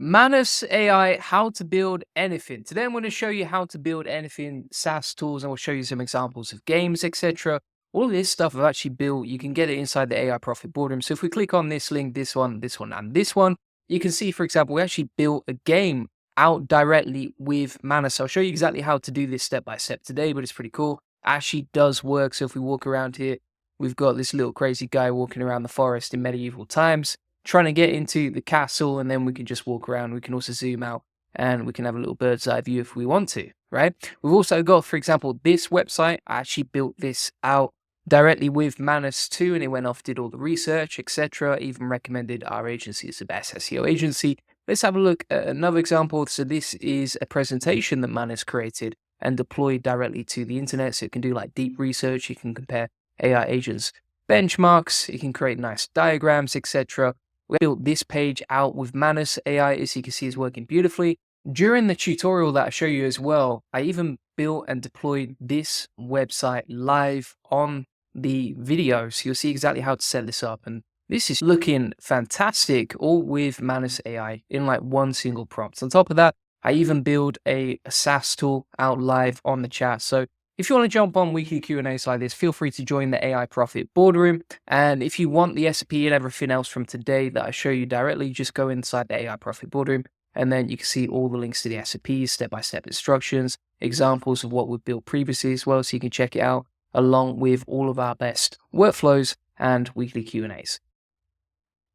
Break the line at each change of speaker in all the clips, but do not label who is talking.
Manus AI, how to build anything. Today I'm going to show you how to build anything SaaS tools, and we'll show you some examples of games, etc. All of this stuff I've actually built. You can get it inside the AI Profit Boardroom. So if we click on this link, this one, and this one, you can see, for example, we actually built a game out directly with Manus. I'll show you exactly how to do this step by step today, but it's pretty cool. It actually does work. So if we walk around here, we've got this little crazy guy walking around the forest in medieval times, trying to get into the castle, and then we can just walk around. We can also zoom out and we can have a little bird's eye view if we want to, right? We've also got, for example, this website. I actually built this out directly with Manus too, and it went off, did all the research, etc. Even recommended our agency as the best SEO agency. Let's have a look at another example. So this is a presentation that Manus created and deployed directly to the internet. So it can do like deep research. You can compare AI agents benchmarks. You can create nice diagrams, etc. We built this page out with Manus AI, as you can see, is working beautifully. During the tutorial that I show you as well, I even built and deployed this website live on the video. So you'll see exactly how to set this up. And this is looking fantastic, all with Manus AI in like one single prompt. On top of that, I even build a SaaS tool out live on the chat. So if you want to jump on weekly Q&As like this, feel free to join the AI Profit Boardroom. And if you want the SOP and everything else from today that I show you directly, just go inside the AI Profit Boardroom, and then you can see all the links to the SOPs, step-by-step instructions, examples of what we've built previously as well, so you can check it out, along with all of our best workflows and weekly Q&As.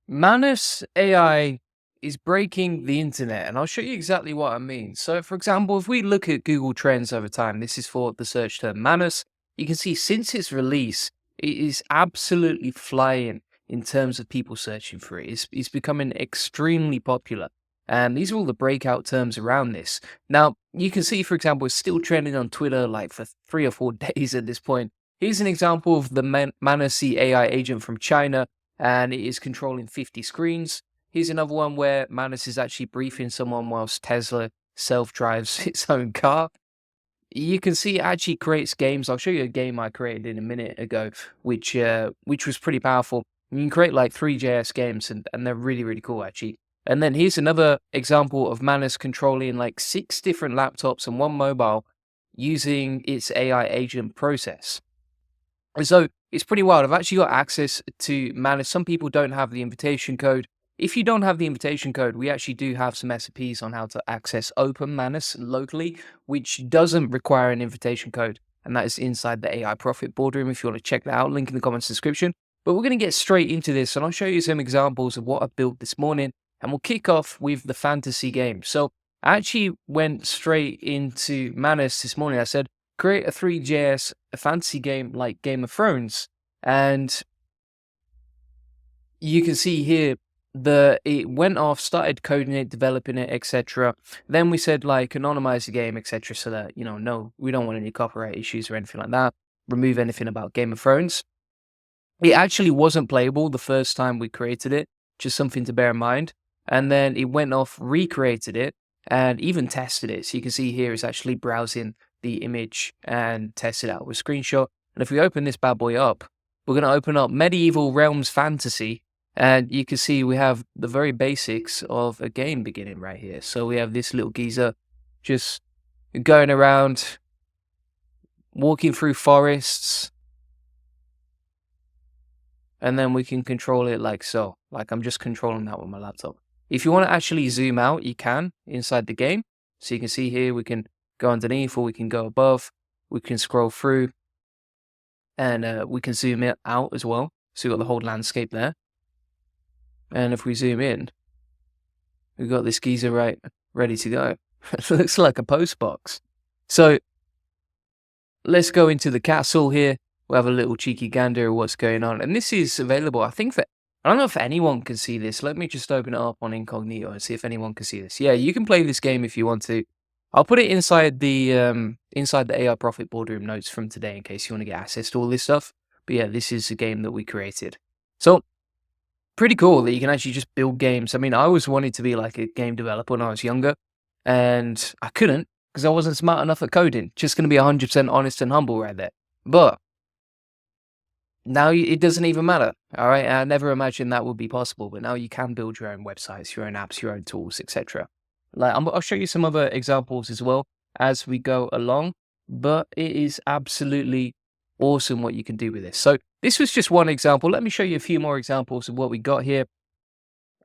Manus AI is breaking the internet, and I'll show you exactly what I mean. So for example, if we look at Google Trends over time, this is for the search term Manus, you can see since its release, it is absolutely flying in terms of people searching for it. It's becoming extremely popular. And these are all the breakout terms around this. Now, you can see, for example, it's still trending on Twitter like for 3 or 4 days at this point. Here's an example of the Manus AI agent from China, and it is controlling 50 screens. Here's another one where Manus is actually briefing someone whilst Tesla self-drives its own car. You can see it actually creates games. I'll show you a game I created in a minute ago, which was pretty powerful. You can create like 3JS games, and they're really, really cool actually. And then here's another example of Manus controlling like 6 different laptops and 1 mobile using its AI agent process. And so it's pretty wild. I've actually got access to Manus. Some people don't have the invitation code. If you don't have the invitation code, we actually do have some SOPs on how to access Open Manus locally, which doesn't require an invitation code. And that is inside the AI Profit Boardroom if you want to check that out. Link in the comments description. But we're going to get straight into this, and I'll show you some examples of what I built this morning. And we'll kick off with the fantasy game. So I actually went straight into Manus this morning. I said, create a 3JS, a fantasy game like Game of Thrones. And you can see here, it went off, started coding it, developing it, etc. Then we said like anonymize the game, etc. So that, no, we don't want any copyright issues or anything like that. Remove anything about Game of Thrones. It actually wasn't playable the first time we created it, just something to bear in mind. And then it went off, recreated it, and even tested it. So you can see here it's actually browsing the image and test it out with a screenshot. And if we open this bad boy up, we're going to open up Medieval Realms Fantasy. And you can see we have the very basics of a game beginning right here. So we have this little geezer just going around, walking through forests. And then we can control it like so. Like I'm just controlling that with my laptop. If you want to actually zoom out, you can inside the game. So you can see here, we can go underneath or we can go above. We can scroll through and we can zoom it out as well. So we've got the whole landscape there. And if we zoom in, we've got this geezer right ready to go. It looks like a post box. So let's go into the castle here. We'll have a little cheeky gander of what's going on. And this is available, I think, I don't know if anyone can see this. Let me just open it up on incognito and see if anyone can see this. Yeah, you can play this game if you want to. I'll put it inside the AI Profit Boardroom notes from today in case you want to get access to all this stuff. But yeah, this is a game that we created. So pretty cool that you can actually just build games. I mean, I always wanted to be like a game developer when I was younger, and I couldn't because I wasn't smart enough at coding. Just going to be 100% honest and humble right there. But Now it doesn't even matter. All right. I never imagined that would be possible, but now you can build your own websites, your own apps, your own tools, etc. Like I'll show you some other examples as well as we go along, but it is absolutely awesome what you can do with this. So this was just one example. Let me show you a few more examples of what we got here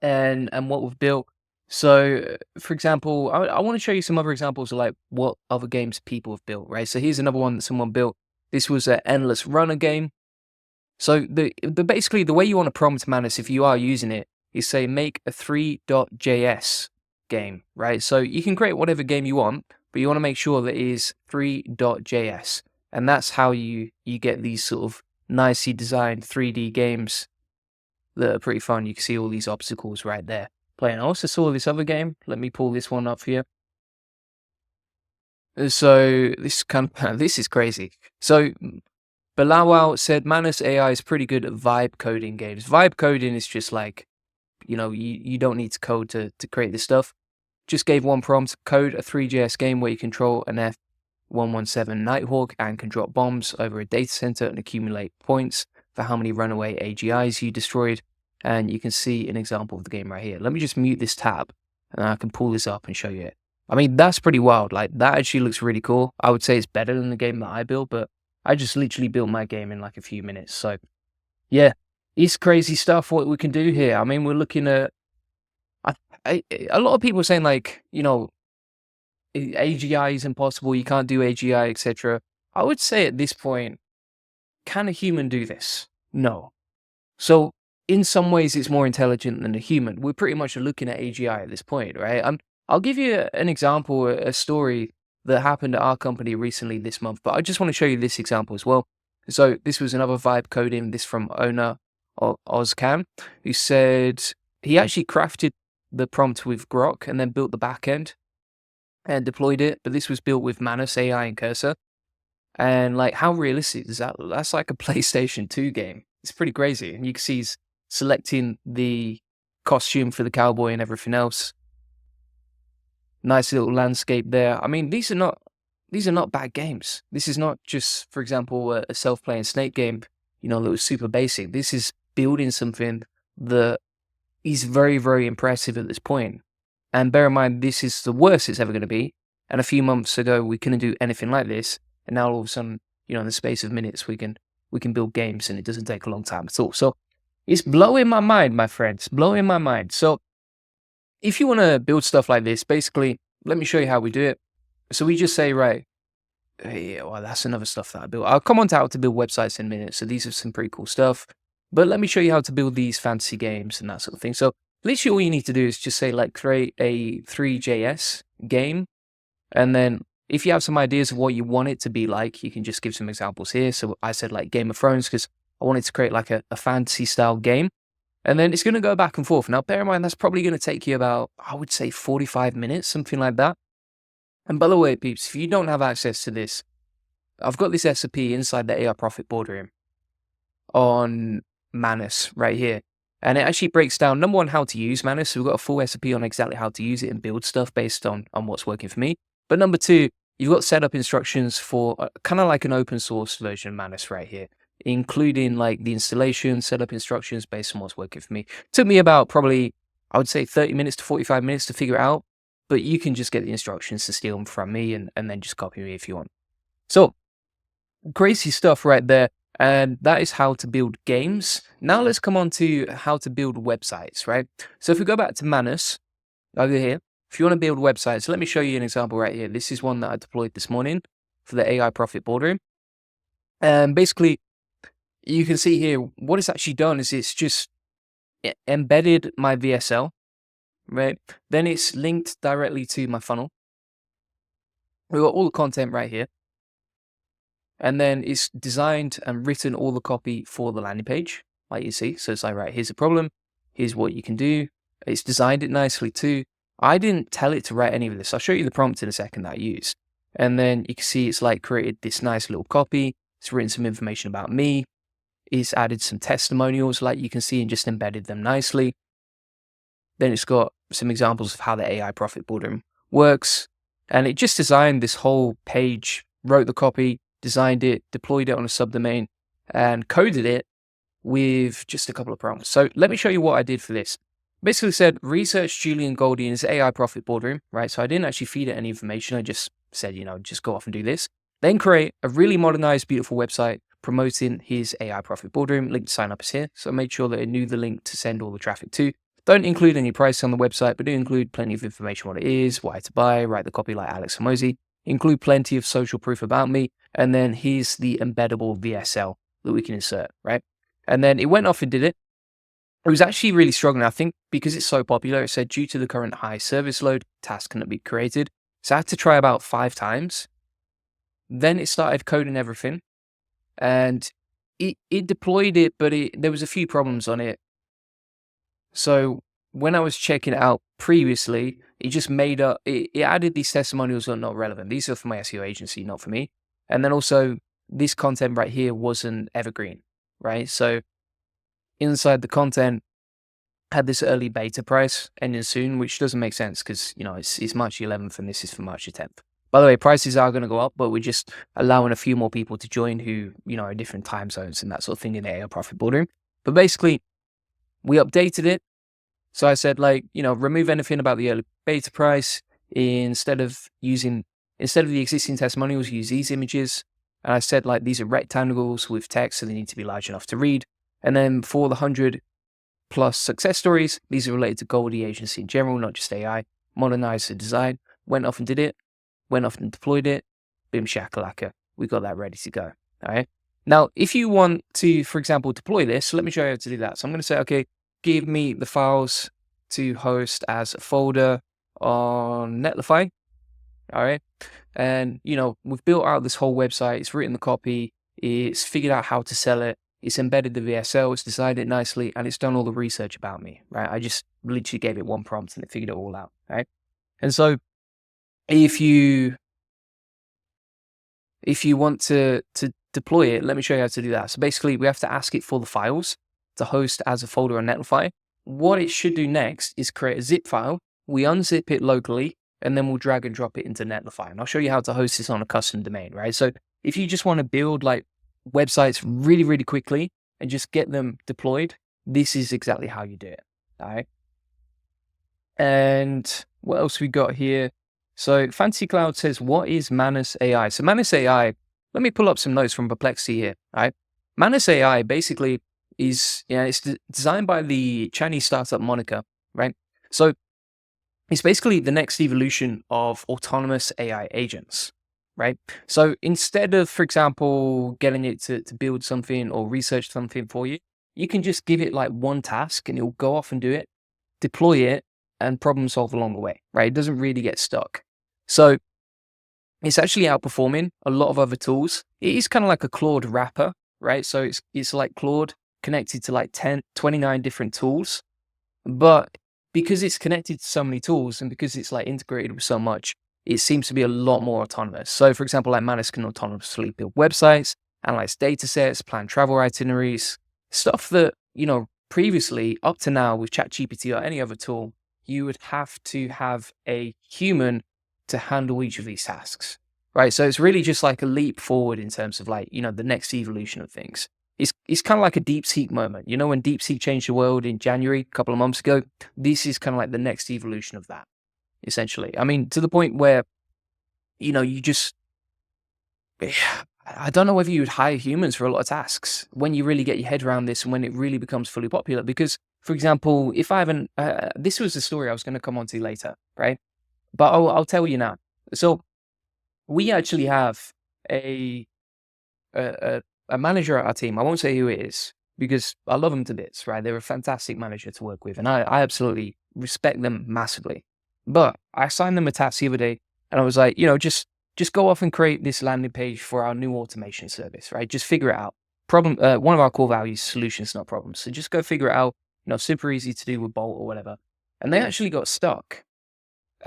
and what we've built. So, for example, I want to show you some other examples of like what other games people have built, right? So here's another one that someone built. This was an endless runner game. So the basically the way you want to prompt Manus if you are using it is say make a 3.js game, right? So you can create whatever game you want, but you want to make sure that it is 3.js, and that's how you get these sort of nicely designed 3D games that are pretty fun. You can see all these obstacles right there playing. I also saw this other game. Let me pull this one up here. So this kind of this is crazy. So Bilawal said Manus AI is pretty good at vibe coding games. Vibe coding is just like, you don't need to code to create this stuff. Just gave one prompt, code a 3JS game where you control an F-117 Nighthawk and can drop bombs over a data center and accumulate points for how many runaway AGIs you destroyed. And you can see an example of the game right here. Let me just mute this tab and I can pull this up and show you it. I mean, that's pretty wild. Like, that actually looks really cool. I would say it's better than the game that I built, but I just literally built my game in like a few minutes. So, yeah, it's crazy stuff what we can do here. I mean, we're looking at a lot of people are saying like, AGI is impossible. You can't do AGI, etc. I would say at this point, can a human do this? No. So in some ways, it's more intelligent than a human. We're pretty much looking at AGI at this point, right? I'll give you an example, a story that happened at our company recently this month, but I just want to show you this example as well. So this was another vibe coding, this from owner Ozcam, who said he actually crafted the prompt with Grok and then built the backend and deployed it. But this was built with Manus AI and Cursor. And like, how realistic is that? That's like a PlayStation 2 game. It's pretty crazy. And you can see he's selecting the costume for the cowboy and everything else. Nice little landscape there. I mean, these are not bad games. This is not just, for example, a self-playing Snake game, that was super basic. This is building something that is very, very impressive at this point. And bear in mind, this is the worst it's ever going to be. And a few months ago, we couldn't do anything like this. And now all of a sudden, in the space of minutes, we can build games and it doesn't take a long time at all. So it's blowing my mind, my friends, blowing my mind. So if you want to build stuff like this, basically, let me show you how we do it. So we just say, right, hey, well, that's another stuff that I built. I'll come on to how to build websites in a minute. So these are some pretty cool stuff. But let me show you how to build these fantasy games and that sort of thing. So literally all you need to do is just say, like, create a 3JS game. And then if you have some ideas of what you want it to be like, you can just give some examples here. So I said like Game of Thrones because I wanted to create like a fantasy style game. And then it's going to go back and forth. Now, bear in mind, that's probably going to take you about, I would say 45 minutes, something like that. And by the way, peeps, if you don't have access to this, I've got this SOP inside the AI Profit Boardroom on Manus right here. And it actually breaks down, number one, how to use Manus. So we've got a full SOP on exactly how to use it and build stuff based on what's working for me. But number two, you've got setup instructions for kind of like an open source version of Manus right here, including like the installation, setup instructions based on what's working for me. Took me about probably, I would say 30 minutes to 45 minutes to figure it out, but you can just get the instructions to steal them from me and then just copy me if you want. So crazy stuff right there. And that is how to build games. Now let's come on to how to build websites, right? So if we go back to Manus over here, if you want to build websites, let me show you an example right here. This is one that I deployed this morning for the AI Profit Boardroom. And basically, you can see here, what it's actually done is it's just embedded my VSL, right? Then it's linked directly to my funnel. We've got all the content right here. And then it's designed and written all the copy for the landing page, like you see. So it's like, right, here's a problem. Here's what you can do. It's designed it nicely too. I didn't tell it to write any of this. I'll show you the prompt in a second that I used. And then you can see it's like created this nice little copy. It's written some information about me. It's added some testimonials, like you can see, and just embedded them nicely. Then it's got some examples of how the AI Profit Boardroom works. And it just designed this whole page, wrote the copy, designed it, deployed it on a subdomain, and coded it with just a couple of prompts. So let me show you what I did for this. Basically said, research Julian Golding's AI Profit Boardroom, right? So I didn't actually feed it any information. I just said, just go off and do this. Then create a really modernized, beautiful website promoting his AI Profit Boardroom. Link to sign up is here. So I made sure that it knew the link to send all the traffic to. Don't include any price on the website, but do include plenty of information, what it is, why to buy, write the copy like Alex Hormozy. Include plenty of social proof about me. And then here's the embeddable VSL that we can insert, right? And then it went off and did it. It was actually really struggling. I think because it's so popular, it said due to the current high service load, task cannot be created. So I had to try about 5 times. Then it started coding everything and it deployed it, but there was a few problems on it. So when I was checking it out previously, it just made up, it added these testimonials that are not relevant. These are for my SEO agency, not for me. And then also this content right here wasn't evergreen, right? So inside the content had this early beta price ending soon, which doesn't make sense because, it's March 11th and this is for March 10th. By the way, prices are going to go up, but we're just allowing a few more people to join who, are different time zones and that sort of thing in the AI Profit Boardroom. But basically, we updated it. So I said, remove anything about the early beta price. Instead of the existing testimonials, use these images. And I said, these are rectangles with text, so they need to be large enough to read. And then for the 100+ success stories, these are related to Goldie agency in general, not just AI. Modernized the design, went off and did it, went off and deployed it. Boom shakalaka. We got that ready to go. All right. Now, if you want to, for example, deploy this, so let me show you how to do that. So I'm going to say, okay, give me the files to host as a folder on Netlify. All right. And, we've built out this whole website. It's written the copy. It's figured out how to sell it. It's embedded the VSL. It's designed it nicely. And it's done all the research about me, right? I just literally gave it one prompt and it figured it all out, right? And so if you want to deploy it, let me show you how to do that. So basically, we have to ask it for the files to host as a folder on Netlify. What it should do next is create a zip file. We unzip it locally, and then we'll drag and drop it into Netlify. And I'll show you how to host this on a custom domain, right? So if you just want to build websites really, really quickly and just get them deployed, this is exactly how you do it, all right? And what else we got here? So Fancy Cloud says, what is Manus AI? So Manus AI, let me pull up some notes from Perplexity here, all right? Manus AI basically is, it's designed by the Chinese startup Monica, right? So it's basically the next evolution of autonomous AI agents, right? So instead of, for example, getting it to build something or research something for you, you can just give it one task and it'll go off and do it, deploy it, and problem solve along the way, right? It doesn't really get stuck. So it's actually outperforming a lot of other tools. It is kind of like a Claude wrapper, right? So it's like Claude connected to 29 different tools. But because it's connected to so many tools and because it's integrated with so much, it seems to be a lot more autonomous. So for example, Manus can autonomously build websites, analyze data sets, plan travel itineraries, stuff that, previously up to now with ChatGPT or any other tool, you would have to have a human to handle each of these tasks, right? So it's really just a leap forward in terms of the next evolution of things. It's kind of like a DeepSeek moment. When DeepSeek changed the world in January, a couple of months ago, this is kind of the next evolution of that, essentially. I mean, to the point where, you just, I don't know whether you would hire humans for a lot of tasks when you really get your head around this and when it really becomes fully popular. Because, for example, if I haven't, this was a story I was going to come on to later, right? But I'll tell you now. So we actually have a manager at our team. I won't say who it is because I love them to bits, right? They're a fantastic manager to work with, and I absolutely respect them massively. But I assigned them a task the other day, and I was like, just go off and create this landing page for our new automation service, right? Just figure it out. One of our core values, solutions, not problems. So just go figure it out. Super easy to do with Bolt or whatever. And they actually got stuck.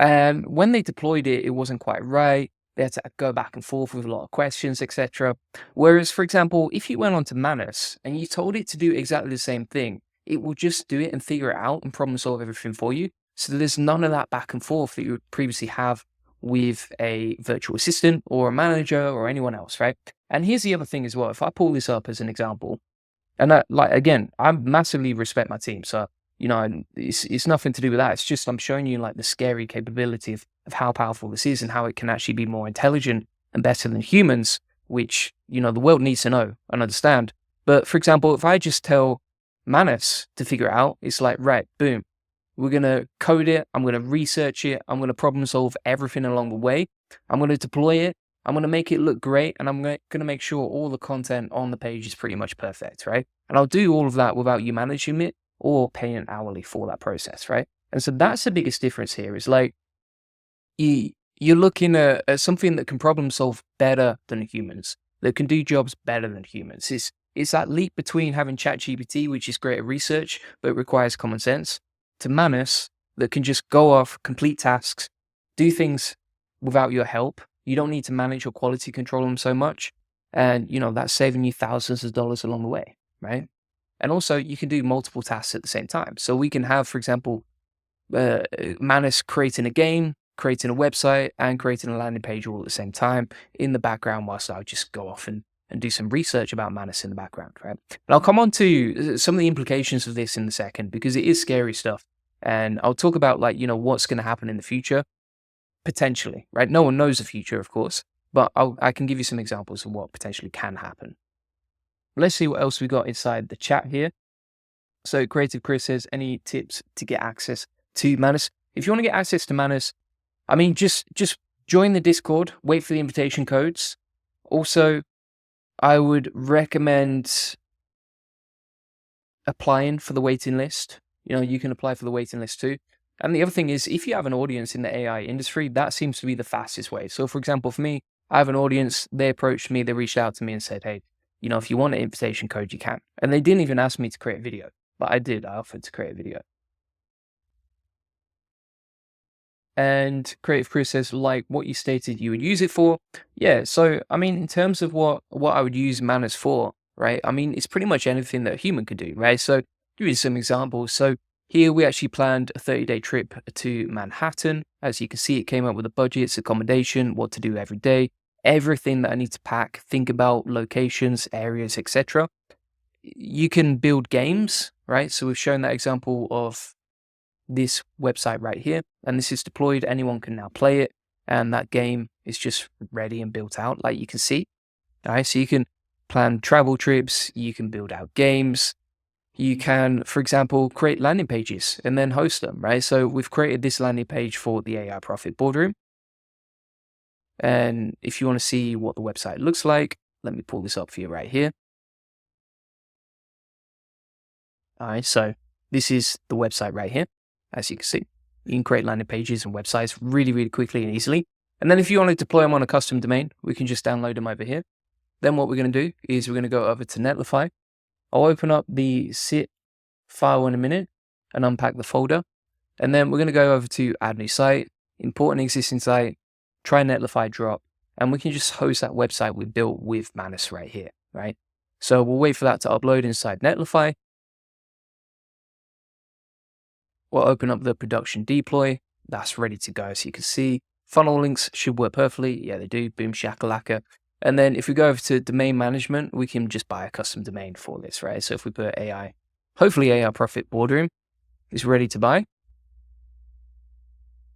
And when they deployed it, it wasn't quite right. They had to go back and forth with a lot of questions, etc. Whereas, for example, if you went onto Manus and you told it to do exactly the same thing, it will just do it and figure it out and problem solve everything for you. So there's none of that back and forth that you would previously have with a virtual assistant or a manager or anyone else, right? And here's the other thing as well. If I pull this up as an example, And that, like, again, I massively respect my team. So, and it's nothing to do with that. It's just I'm showing you like the scary capability of how powerful this is and how it can actually be more intelligent and better than humans, which, the world needs to know and understand. But for example, if I just tell Manus to figure it out, it's like, right, boom, we're going to code it. I'm going to research it. I'm going to problem solve everything along the way. I'm going to deploy it. I'm going to make it look great. And I'm going to make sure all the content on the page is pretty much perfect, right? And I'll do all of that without you managing it or paying hourly for that process, right? And so that's the biggest difference here is like, you're looking at something that can problem solve better than humans, that can do jobs better than humans. It's that leap between having ChatGPT, which is great at research, but requires common sense, to Manus that can just go off, complete tasks, do things without your help. You don't need to manage or quality control them so much. And, that's saving you thousands of dollars along the way, right? And also you can do multiple tasks at the same time. So we can have, for example, Manus creating a game, creating a website, and creating a landing page all at the same time in the background whilst I just go off and do some research about Manus in the background, right? And I'll come on to some of the implications of this in a second because it is scary stuff. And I'll talk about like, what's going to happen in the future, potentially, right? No one knows the future, of course, but I can give you some examples of what potentially can happen. Let's see what else we got inside the chat here. So Creative Chris says, any tips to get access to Manus? If you want to get access to Manus, I mean, just join the Discord, wait for the invitation codes. Also, I would recommend applying for the waiting list. You can apply for the waiting list too. And the other thing is, if you have an audience in the AI industry, that seems to be the fastest way. So for example, for me, I have an audience, they approached me, they reached out to me and said, hey, if you want an invitation code, you can. And they didn't even ask me to create a video, but I did. I offered to create a video. And Creative Chris says, like what you stated you would use it for. Yeah, so I mean, in terms of what I would use Manus for, right? I mean, it's pretty much anything that a human could do, right? So give you some examples. So here we actually planned a 30-day trip to Manhattan. As you can see, it came up with the budgets, accommodation, what to do every day, everything that I need to pack, think about locations, areas, etc. You can build games, right? So we've shown that example of this website right here, and this is deployed. Anyone can now play it, and that game is just ready and built out, like you can see. All right, so you can plan travel trips, you can build out games, you can, for example, create landing pages and then host them, right? So we've created this landing page for the AI Profit Boardroom, and if you want to see what the website looks like, let me pull this up for you right here. All right, so this is the website right here. As you can see, you can create landing pages and websites really, really quickly and easily. And then if you want to deploy them on a custom domain, we can just download them over here. Then what we're going to do is we're going to go over to Netlify. I'll open up the zip file in a minute and unpack the folder. And then we're going to go over to add new site, import an existing site, try Netlify drop, and we can just host that website we built with Manus right here, right? So we'll wait for that to upload inside Netlify. We'll open up the production deploy. That's ready to go. So you can see funnel links should work perfectly. Yeah, they do. Boom, shakalaka. And then if we go over to domain management, we can just buy a custom domain for this, right? So if we put AI, hopefully AI Profit Boardroom is ready to buy.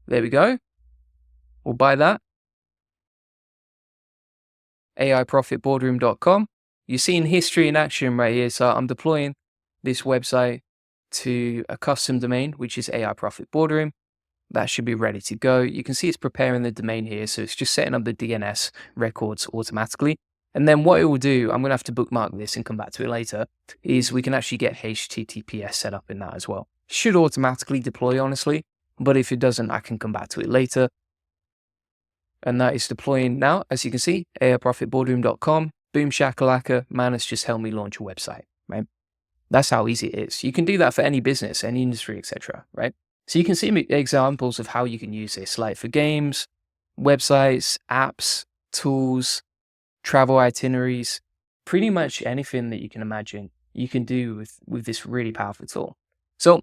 There we go. We'll buy that. AIProfitBoardroom.com. You're seeing history in action right here. So I'm deploying this website to a custom domain, which is AI Profit Boardroom. That should be ready to go. You can see it's preparing the domain here. So it's just setting up the DNS records automatically. And then what it will do, I'm going to have to bookmark this and come back to it later, is we can actually get HTTPS set up in that as well. Should automatically deploy, honestly. But if it doesn't, I can come back to it later. And that is deploying now. As you can see, AIProfitBoardroom.com. Boom shakalaka. Manus just helped me launch a website, right? That's how easy it is. You can do that for any business, any industry, etc., right? So you can see examples of how you can use this, like for games, websites, apps, tools, travel itineraries, pretty much anything that you can imagine you can do with this really powerful tool. So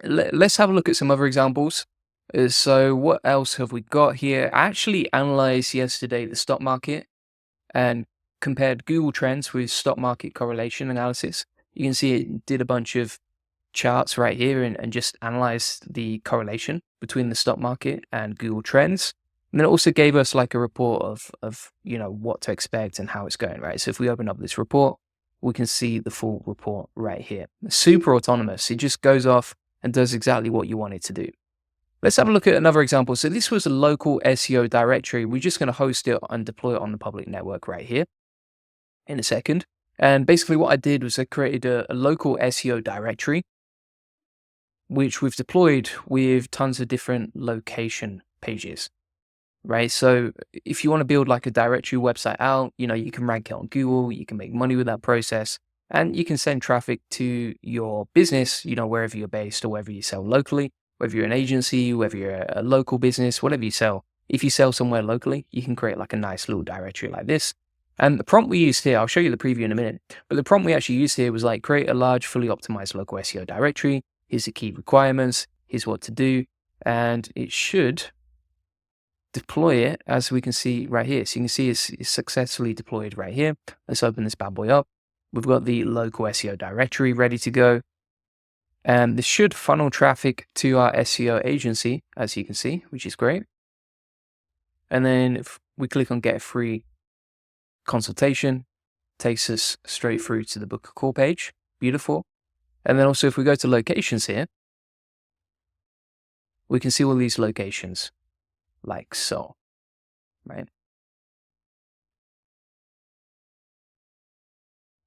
let's have a look at some other examples. So what else have we got here? I actually analyzed yesterday the stock market, and compared Google Trends with stock market correlation analysis. You can see it did a bunch of charts right here and just analyzed the correlation between the stock market and Google Trends. And then it also gave us like a report of what to expect and how it's going, right? So if we open up this report, we can see the full report right here. Super autonomous. It just goes off and does exactly what you want it to do. Let's have a look at another example. So this was a local SEO directory. We're just going to host it and deploy it on the public network right here in a second. And basically what I did was I created a local SEO directory, which we've deployed with tons of different location pages, right? So if you want to build like a directory website out, you can rank it on Google, you can make money with that process, and you can send traffic to your business, wherever you're based or wherever you sell locally. Whether you're an agency, whether you're a local business, whatever you sell. If you sell somewhere locally, you can create like a nice little directory like this. And the prompt we used here, I'll show you the preview in a minute, but the prompt we actually used here was like create a large, fully optimized local SEO directory. Here's the key requirements. Here's what to do. And it should deploy it as we can see right here. So you can see it's successfully deployed right here. Let's open this bad boy up. We've got the local SEO directory ready to go. And this should funnel traffic to our SEO agency, as you can see, which is great. And then if we click on get a free consultation, takes us straight through to the book a call page. Beautiful. And then also if we go to locations here, we can see all these locations like so, right?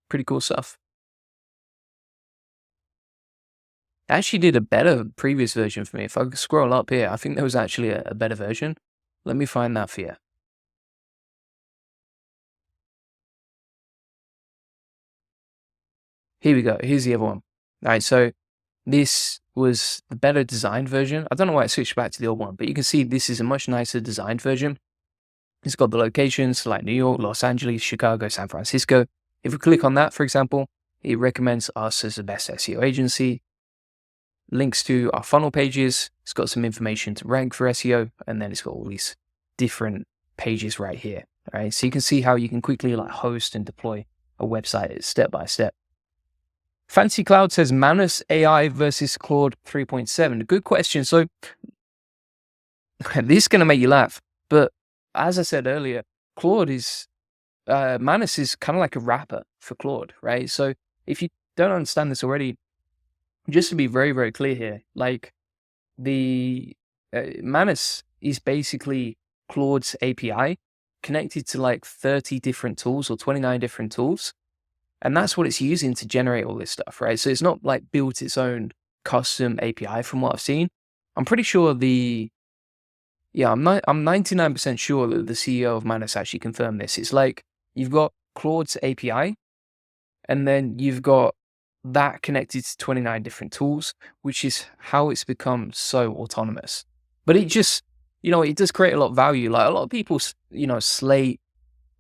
Pretty cool stuff. I actually did a better previous version for me. If I scroll up here, I think there was actually a better version. Let me find that for you. Here we go. Here's the other one. All right, so this was the better designed version. I don't know why I switched back to the old one, but you can see this is a much nicer designed version. It's got the locations like New York, Los Angeles, Chicago, San Francisco. If we click on that, for example, it recommends us as the best SEO agency. Links to our funnel pages. It's got some information to rank for SEO, and then it's got all these different pages right here. All right, so you can see how you can quickly like host and deploy a website step by step. Fancy Cloud says Manus AI versus Claude 3.7. Good question. So this is going to make you laugh, but as I said earlier, Manus is kind of like a wrapper for Claude, right? So if you don't understand this already, just to be very, very clear here, like the Manus is basically Claude's API connected to like 30 different tools or 29 different tools. And that's what it's using to generate all this stuff, right? So it's not like built its own custom API from what I've seen. I'm pretty sure I'm 99% sure that the CEO of Manus actually confirmed this. It's like you've got Claude's API, and then you've got that connected to 29 different tools, which is how it's become so autonomous. But it just, it does create a lot of value. Like a lot of people, slate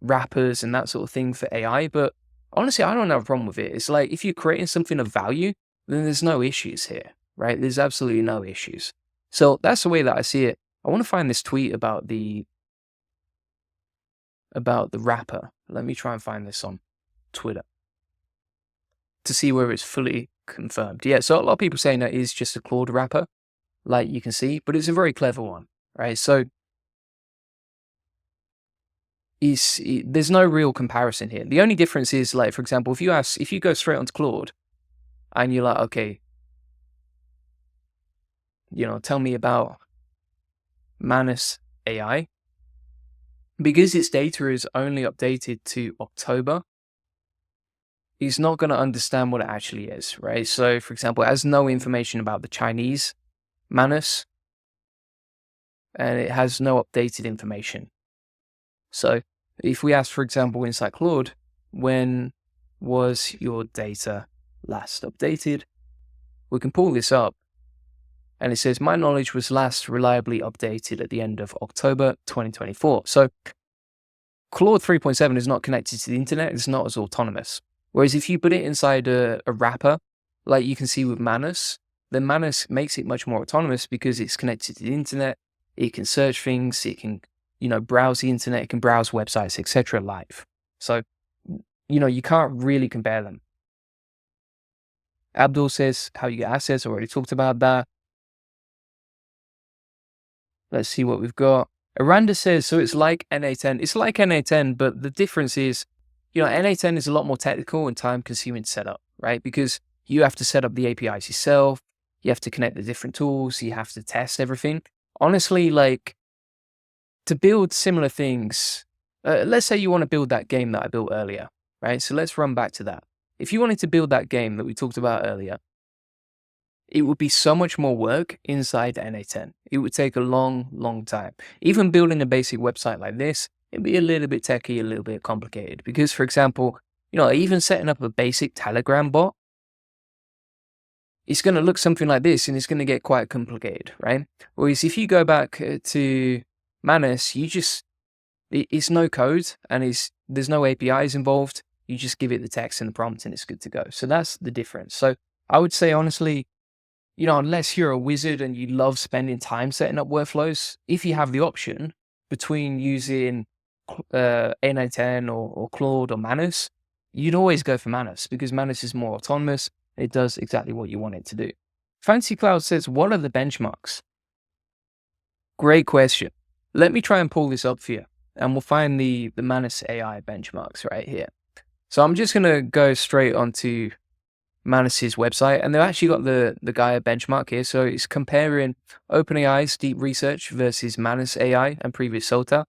wrappers and that sort of thing for AI, but honestly, I don't have a problem with it. It's like if you're creating something of value, then there's no issues here, right? There's absolutely no issues. So that's the way that I see it. I want to find this tweet about the wrapper. Let me try and find this on Twitter to see where it's fully confirmed. Yeah, so a lot of people saying that is just a Claude wrapper, like you can see, but it's a very clever one, right? So there's no real comparison here. The only difference is, like, for example, if you go straight onto Claude and you're like, okay, tell me about Manus AI, because its data is only updated to October, he's not going to understand what it actually is, right? So, for example, it has no information about the Chinese Manus, and it has no updated information. So if we ask, for example, inside Claude, when was your data last updated? We can pull this up, and it says, my knowledge was last reliably updated at the end of October 2024. So Claude 3.7 is not connected to the internet. It's not as autonomous. Whereas if you put it inside a wrapper, like you can see with Manus, then Manus makes it much more autonomous because it's connected to the internet. It can search things. It can, browse the internet. It can browse websites, etc. live. So you can't really compare them. Abdul says how you get access. Already talked about that. Let's see what we've got. Aranda says, so it's like NA10. It's like NA10, but the difference is, NA10 is a lot more technical and time consuming to set up, right? Because you have to set up the APIs yourself. You have to connect the different tools. You have to test everything. Honestly, like to build similar things, let's say you want to build that game that I built earlier, right? So let's run back to that. If you wanted to build that game that we talked about earlier, it would be so much more work inside NA10. It would take a long, long time. Even building a basic website like this, it'd be a little bit techy, a little bit complicated. Because, for example, even setting up a basic Telegram bot, it's going to look something like this and it's going to get quite complicated, right? Whereas if you go back to Manus, it's no code and there's no APIs involved. You just give it the text and the prompt and it's good to go. So that's the difference. So I would say, honestly, unless you're a wizard and you love spending time setting up workflows, if you have the option between using NA10 or Claude or Manus, you'd always go for Manus because Manus is more autonomous. It does exactly what you want it to do. Fancy Cloud says, what are the benchmarks? Great question. Let me try and pull this up for you and we'll find the Manus AI benchmarks right here. So I'm just going to go straight onto Manus's website, and they've actually got the Gaia benchmark here. So it's comparing OpenAI's deep research versus Manus AI and previous SOTA.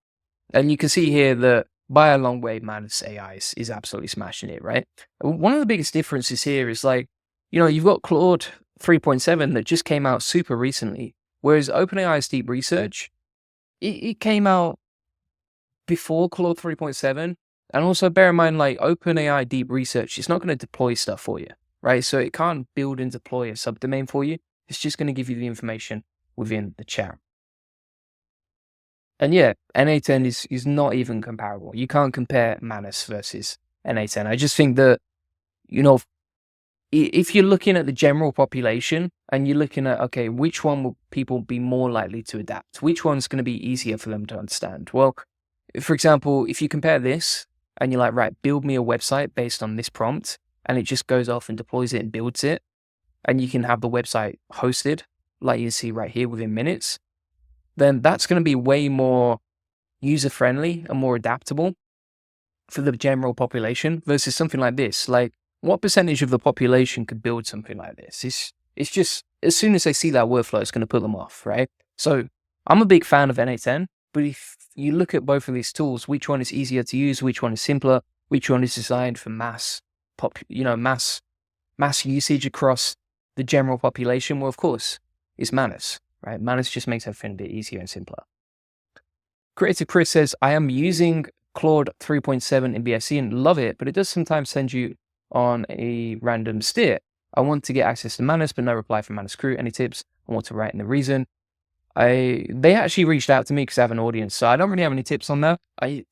And you can see here that by a long way, Manus AI is absolutely smashing it, right? One of the biggest differences here is you've got Claude 3.7 that just came out super recently, whereas OpenAI's deep research, it came out before Claude 3.7. And also bear in mind, OpenAI deep research, it's not going to deploy stuff for you, right? So it can't build and deploy a subdomain for you. It's just going to give you the information within the chat. And yeah, NA10 is not even comparable. You can't compare Manus versus NA10. I just think that, if you're looking at the general population and you're looking at, okay, which one will people be more likely to adapt? Which one's going to be easier for them to understand? Well, for example, if you compare this and you're like, right, build me a website based on this prompt, and it just goes off and deploys it and builds it, and you can have the website hosted, like you see right here within minutes, then that's going to be way more user-friendly and more adaptable for the general population versus something like this. Like, what percentage of the population could build something like this? It's just, as soon as they see that workflow, it's going to put them off, right? So I'm a big fan of NA10, but if you look at both of these tools, which one is easier to use, which one is simpler, which one is designed for mass usage across the general population? Well, of course, it's Manus, right? Manus just makes everything a bit easier and simpler. Creative Chris says, I am using Claude 3.7 in BSC and love it, but it does sometimes send you on a random steer. I want to get access to Manus, but no reply from Manus crew. Any tips? I want to write in the reason. They actually reached out to me because I have an audience, so I don't really have any tips on that. I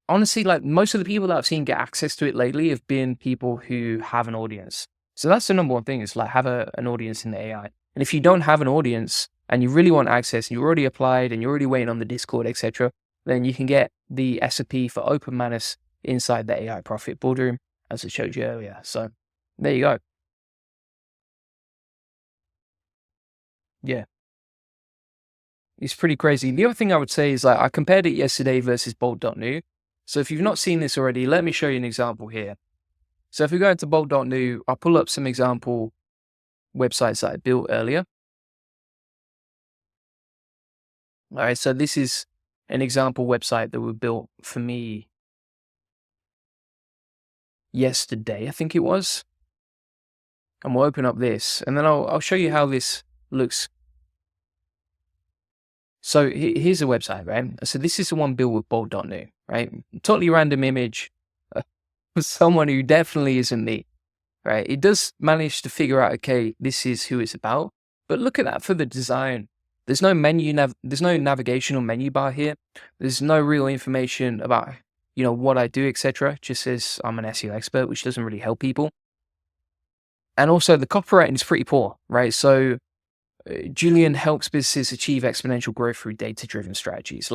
honestly, most of the people that I've seen get access to it lately have been people who have an audience. So that's the number one thing, is have an audience in the AI. And if you don't have an audience and you really want access and you already applied and you're already waiting on the Discord, etc., then you can get the SOP for Open Manus inside the AI Profit Boardroom, as I showed you earlier. So there you go. Yeah. It's pretty crazy. The other thing I would say is I compared it yesterday versus Bolt.new. So if you've not seen this already, let me show you an example here. So if we go into Bolt.new, I'll pull up some example websites that I built earlier. All right, so this is an example website that was built for me yesterday, I think it was. And we'll open up this, and then I'll show you how this looks. So here's a website, right? So this is the one built with Bolt.new, right? Totally random image for someone who definitely isn't me, right? It does manage to figure out, okay, this is who it's about. But look at that for the design. There's no there's no navigational menu bar here. There's no real information about, what I do, etc. It just says I'm an SEO expert, which doesn't really help people. And also the copywriting is pretty poor, right? So Julian helps businesses achieve exponential growth through data-driven strategies.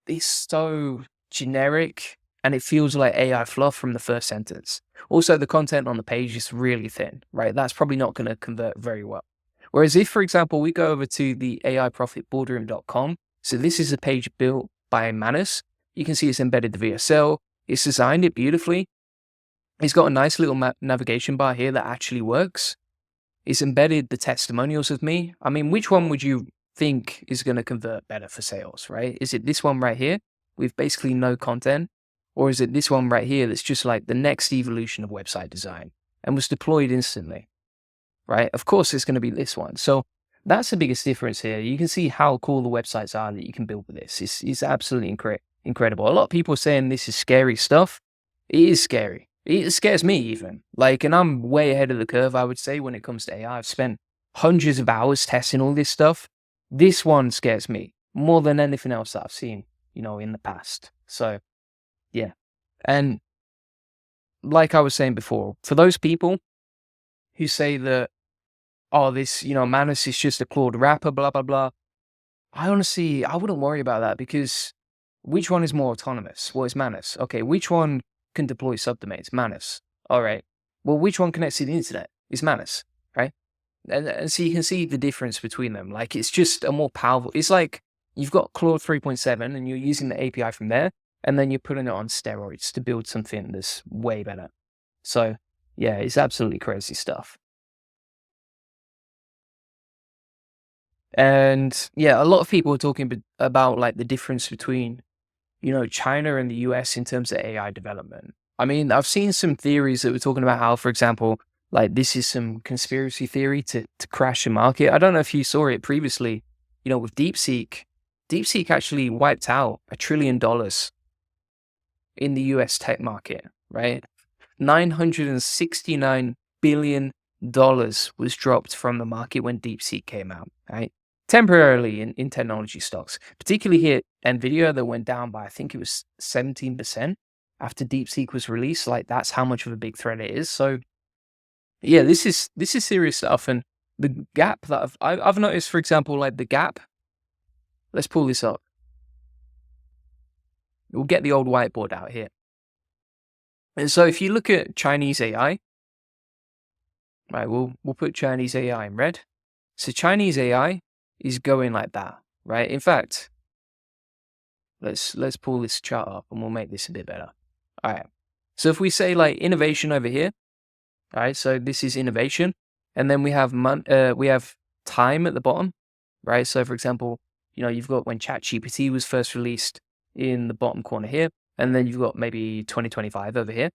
It's so generic and it feels like AI fluff from the first sentence. Also, the content on the page is really thin, right? That's probably not going to convert very well. Whereas if, for example, we go over to the AIProfitBoardroom.com, so this is a page built by Manus. You can see it's embedded the VSL. It's designed it beautifully. It's got a nice little navigation bar here that actually works. It's embedded the testimonials of me. I mean, which one would you think is going to convert better for sales, right? Is it this one right here with basically no content? Or is it this one right here that's just like the next evolution of website design and was deployed instantly, right? Of course, it's going to be this one. So that's the biggest difference here. You can see how cool the websites are that you can build with this. It's absolutely incredible. A lot of people are saying this is scary stuff. It is scary. It scares me even. Like, and I'm way ahead of the curve, I would say, when it comes to AI. I've spent hundreds of hours testing all this stuff. This one scares me more than anything else that I've seen, in the past. So, yeah. And like I was saying before, for those people who say that, oh, this, Manus is just a Claude wrapper, blah, blah, blah. I wouldn't worry about that because which one is more autonomous? Well, it's Manus. Okay, which one can deploy subdomains? Manus. All right. Well, which one connects to the internet? It's Manus, right? And so you can see the difference between them. Like, it's just a more powerful. It's like you've got Claude 3.7 and you're using the API from there, and then you're putting it on steroids to build something that's way better. So, yeah, it's absolutely crazy stuff. And yeah, a lot of people are talking about like the difference between, China and the US in terms of AI development. I mean, I've seen some theories that were talking about how, for example, like this is some conspiracy theory to crash the market. I don't know if you saw it previously, with DeepSeek. DeepSeek actually wiped out $1 trillion in the US tech market, right? $969 billion was dropped from the market when DeepSeek came out, right? Temporarily in technology stocks, particularly here Nvidia, that went down by, I think it was 17% after DeepSeek was released. Like, that's how much of a big threat it is. So yeah, this is serious stuff. And the gap that I've noticed, for example, like the gap, let's pull this up. We'll get the old whiteboard out here. And so if you look at Chinese AI, right, we'll put Chinese AI in red. So Chinese AI is going like that, right? In fact, let's pull this chart up and we'll make this a bit better. All right. So if we say like innovation over here, all right, so this is innovation, and then we have time at the bottom, right? So for example, you've got when ChatGPT was first released in the bottom corner here, and then you've got maybe 2025 over here.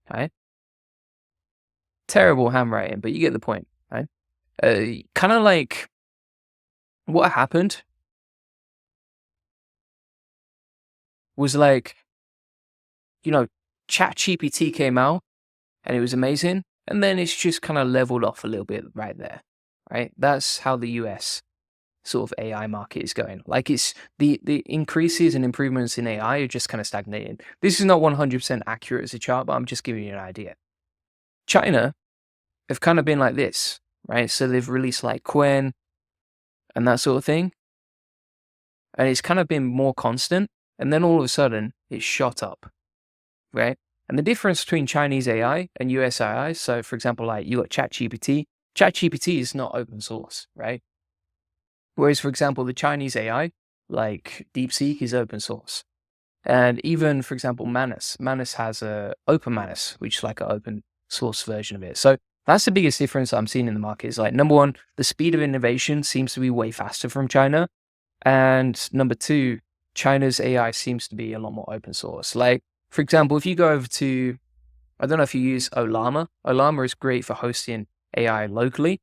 Okay. Terrible handwriting, but you get the point, right? Kind of like what happened was like, ChatGPT came out and it was amazing. And then it's just kind of leveled off a little bit right there, right? That's how the US sort of AI market is going. Like, it's the increases and improvements in AI are just kind of stagnating. This is not 100% accurate as a chart, but I'm just giving you an idea. China have kind of been like this, right? So they've released like Quen and that sort of thing. And it's kind of been more constant. And then all of a sudden it shot up, right? And the difference between Chinese AI and US AI, so for example, like you got ChatGPT. ChatGPT is not open source, right? Whereas, for example, the Chinese AI, like DeepSeek, is open source. And even, for example, Manus has a Open Manus, which is like an open source version of it. So that's the biggest difference I'm seeing in the market is like, number one, the speed of innovation seems to be way faster from China. And number two, China's AI seems to be a lot more open source. Like, for example, if you go over to, I don't know if you use Ollama. Ollama is great for hosting AI locally,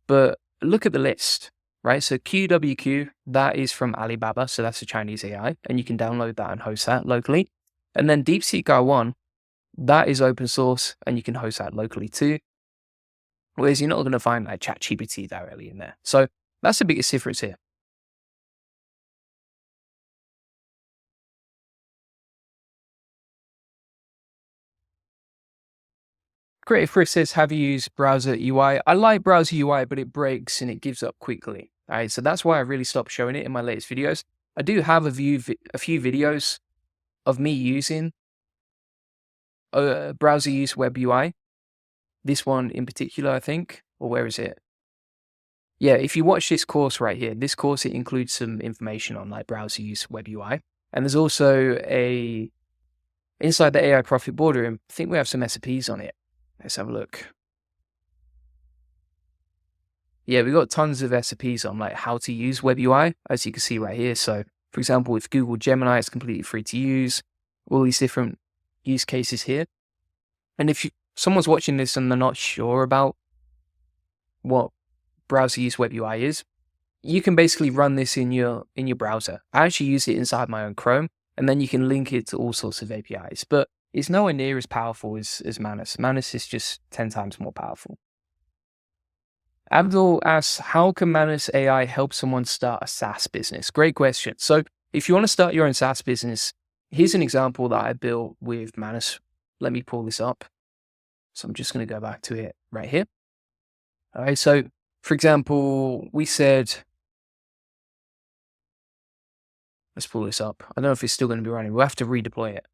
but look at the list, right? So QWQ, that is from Alibaba. So that's a Chinese AI, and you can download that and host that locally. And then DeepSeek R1, that is open source, and you can host that locally too. Whereas you're not going to find like ChatGPT directly in there. So that's the biggest difference here. Creative Chris says, have you used browser UI? I like browser UI, but it breaks and it gives up quickly. All right, so that's why I really stopped showing it in my latest videos. I do have a few videos of me using browser use web UI. This one in particular, I think, or where is it? Yeah, if you watch this course right here, this course, it includes some information on like browser use web UI. And there's also inside the AI Profit Boardroom, I think we have some SOPs on it. Let's have a look. Yeah, we got tons of SOPs on like how to use web UI, as you can see right here. So for example, with Google Gemini, it's completely free to use, all these different use cases here. And if someone's watching this and they're not sure about what browser use web UI is, you can basically run this in your browser. I actually use it inside my own Chrome, and then you can link it to all sorts of APIs. But it's nowhere near as powerful as Manus. Manus is just 10 times more powerful. Abdul asks, how can Manus AI help someone start a SaaS business? Great question. So if you want to start your own SaaS business, here's an example that I built with Manus. Let me pull this up. So I'm just going to go back to it right here. All right. So for example, we said, let's pull this up. I don't know if it's still going to be running. We'll have to redeploy it.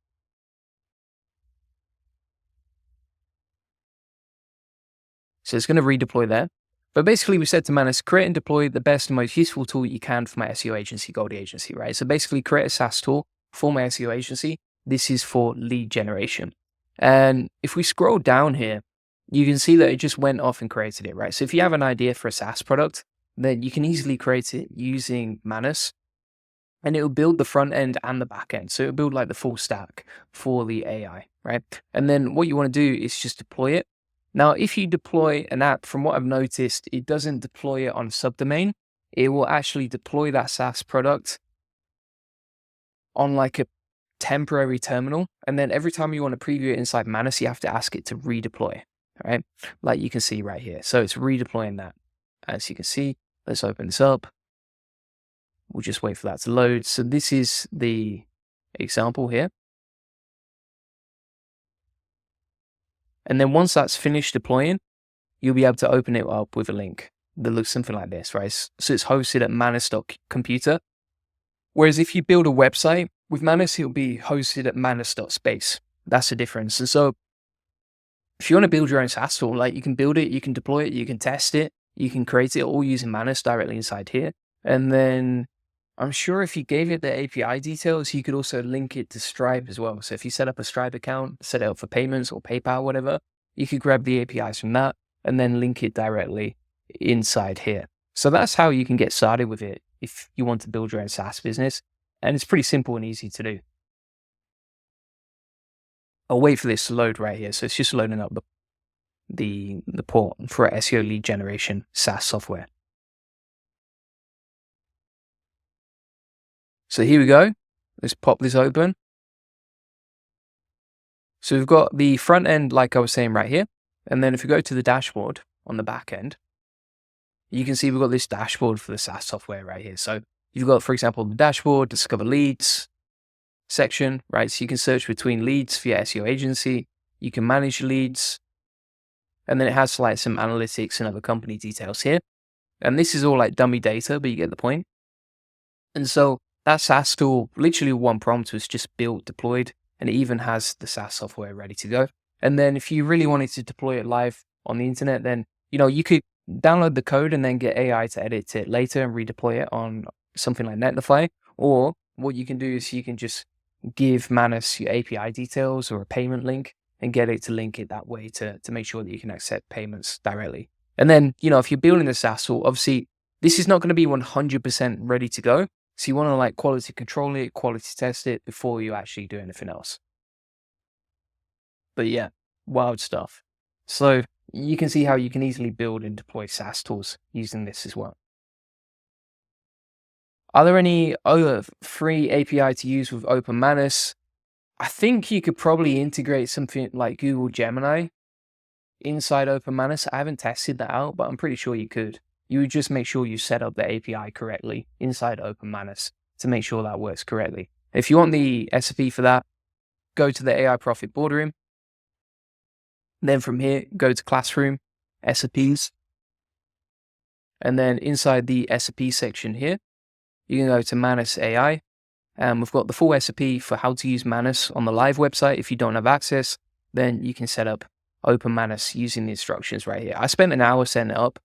So it's going to redeploy there. But basically, we said to Manus, create and deploy the best and most useful tool you can for my SEO agency, Goldie Agency, right? So basically, create a SaaS tool for my SEO agency. This is for lead generation. And if we scroll down here, you can see that it just went off and created it, right? So if you have an idea for a SaaS product, then you can easily create it using Manus, and it will build the front end and the back end. So it'll build like the full stack for the AI, right? And then what you want to do is just deploy it. Now, if you deploy an app, from what I've noticed, it doesn't deploy it on subdomain. It will actually deploy that SaaS product on like a temporary terminal. And then every time you want to preview it inside Manus, you have to ask it to redeploy, right? Like you can see right here. So it's redeploying that. As you can see, let's open this up. We'll just wait for that to load. So this is the example here. And then once that's finished deploying, you'll be able to open it up with a link that looks something like this, right? So it's hosted at manus.computer. Whereas if you build a website with Manus, it'll be hosted at manus.space. That's the difference. And so if you want to build your own SaaS tool, like you can build it, you can deploy it, you can test it, you can create it all using Manus directly inside here. And then I'm sure if you gave it the API details, you could also link it to Stripe as well. So if you set up a Stripe account, set it up for payments or PayPal, whatever, you could grab the APIs from that and then link it directly inside here. So that's how you can get started with it if you want to build your own SaaS business. And it's pretty simple and easy to do. I'll wait for this to load right here. So it's just loading up the port for SEO lead generation SaaS software. So here we go. Let's pop this open. So we've got the front end, like I was saying right here. And then if we go to the dashboard on the back end, you can see we've got this dashboard for the SaaS software right here. So you've got, for example, the dashboard, discover leads section, right? So you can search between leads for your SEO agency. You can manage leads. And then it has like some analytics and other company details here. And this is all like dummy data, but you get the point. And so that SaaS tool, literally one prompt, was just built, deployed, and it even has the SaaS software ready to go. And then if you really wanted to deploy it live on the internet, then, you could download the code and then get AI to edit it later and redeploy it on something like Netlify. Or what you can do is you can just give Manus your API details or a payment link and get it to link it that way to make sure that you can accept payments directly. And then, if you're building a SaaS tool, obviously this is not going to be 100% ready to go. So you want to like quality control it, quality test it before you actually do anything else. But yeah, wild stuff. So you can see how you can easily build and deploy SaaS tools using this as well. Are there any other free API to use with Open Manus? I think you could probably integrate something like Google Gemini inside Open Manus. I haven't tested that out, but I'm pretty sure you could. You would just make sure you set up the API correctly inside Open Manus to make sure that works correctly. If you want the SOP for that, go to the AI Profit Boardroom. Then from here, go to Classroom, SOPs. And then inside the SOP section here, you can go to Manus AI. We've got the full SOP for how to use Manus on the live website. If you don't have access, then you can set up Open Manus using the instructions right here. I spent an hour setting it up,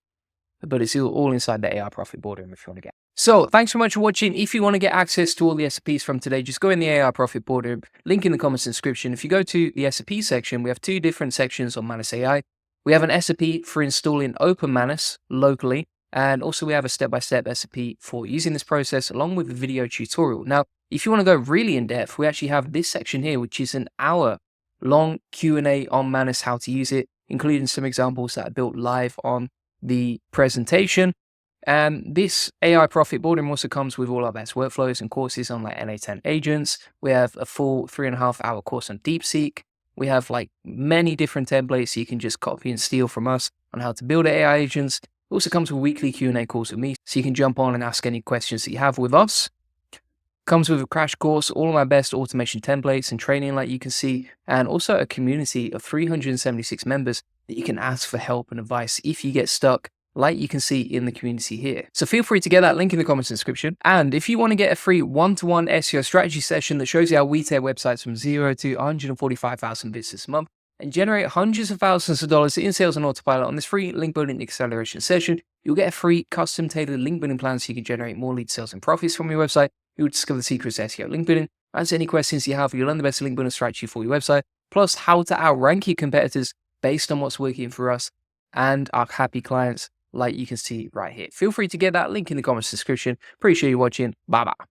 but it's all inside the AI Profit Boardroom if you want to get. So thanks so much for watching. If you want to get access to all the SOPs from today, just go in the AI Profit Boardroom, link in the comments description. If you go to the SOP section, we have 2 different sections on Manus AI. We have an SOP for installing Open Manus locally, and also we have a step-by-step SOP for using this process along with a video tutorial. Now, if you want to go really in depth, we actually have this section here, which is an hour-long Q&A on Manus, how to use it, including some examples that I built live on the presentation. And this AI Profit Boardroom also comes with all our best workflows and courses on like NA10 agents. We have a full 3.5-hour course on DeepSeek. We have like many different templates you can just copy and steal from us on how to build AI agents. It also comes with weekly Q&A calls with me, so you can jump on and ask any questions that you have with us. Comes with a crash course, all of my best automation templates and training like you can see, and also a community of 376 members that you can ask for help and advice if you get stuck, like you can see in the community here. So feel free to get that link in the comments description. And if you want to get a free one-to-one SEO strategy session that shows you how we take websites from 0 to 145,000 visitors a month and generate hundreds of thousands of dollars in sales on autopilot on this free link building acceleration session, you'll get a free custom tailored link building plan so you can generate more lead sales and profits from your website. You'll discover the secrets of SEO link building, answer any questions you have, you'll learn the best link building strategy for your website, plus how to outrank your competitors based on what's working for us and our happy clients like you can see right here. Feel free to get that link in the comments description. Appreciate you watching. Bye-bye.